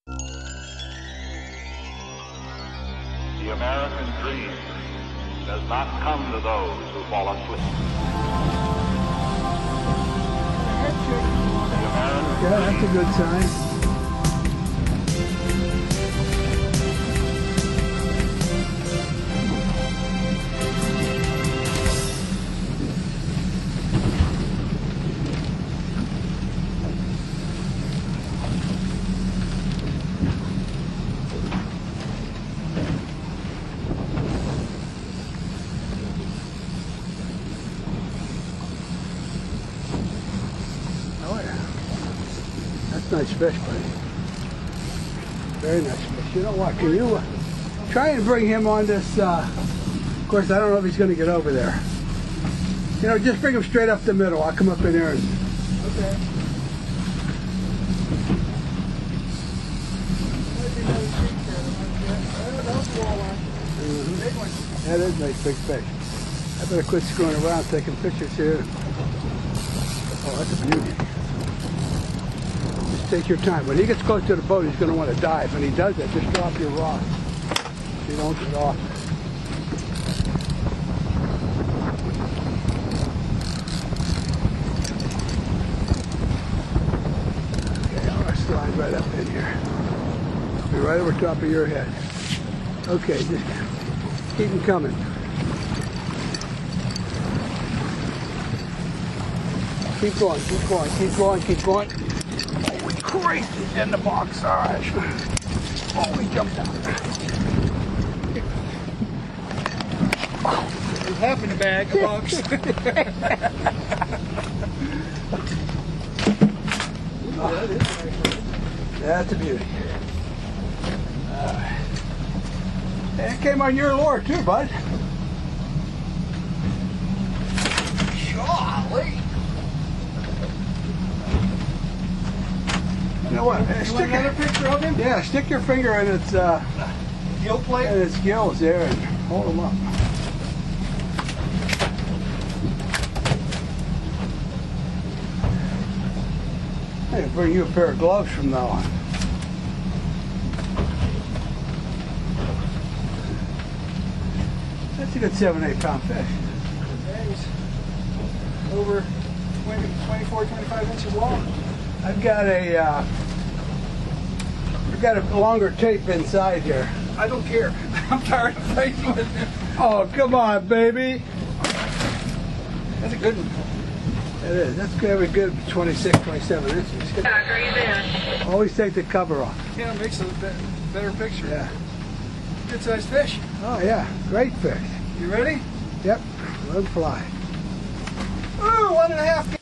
The American dream does not come to those who fall asleep. Yeah, that's a good sign. Nice fish, buddy. Very nice fish. You know what? Can you try and bring him on this? Of course, I don't know if he's going to get over there. You know, just bring him straight up the middle. I'll come up in there and. Okay. That is a nice big fish. I better quit screwing around taking pictures here. Oh, that's a beauty. Take your time. When he gets close to the boat, he's going to want to dive. When he does that, just drop your rod. You don't get off. Okay, I'll slide right up in here. I'll be right over top of your head. Okay, just keep him coming. Keep going, keep going, keep going, keep going. Christ, he's in the box. All right. Oh, he jumped out. There's half in the bag, a box. That's a beauty. And it came on your lure too, bud. Golly. You know what? You want another picture of him? Yeah, stick your finger in its gill plate? in its gills there and hold them up. I'm gonna bring you a pair of gloves from now on. That's a good 7-8 pound fish. He's over 24, 25 inches long. I've got a longer tape inside here. I don't care. I'm tired of fighting with it. Oh, come on, baby. That's a good one. It is. That's going to be good 26, 27 inches. Always take the cover off. Yeah, it makes a better picture. Yeah. Good sized fish. Oh, yeah. Great fish. You ready? Yep. Let him fly. Ooh, 1.5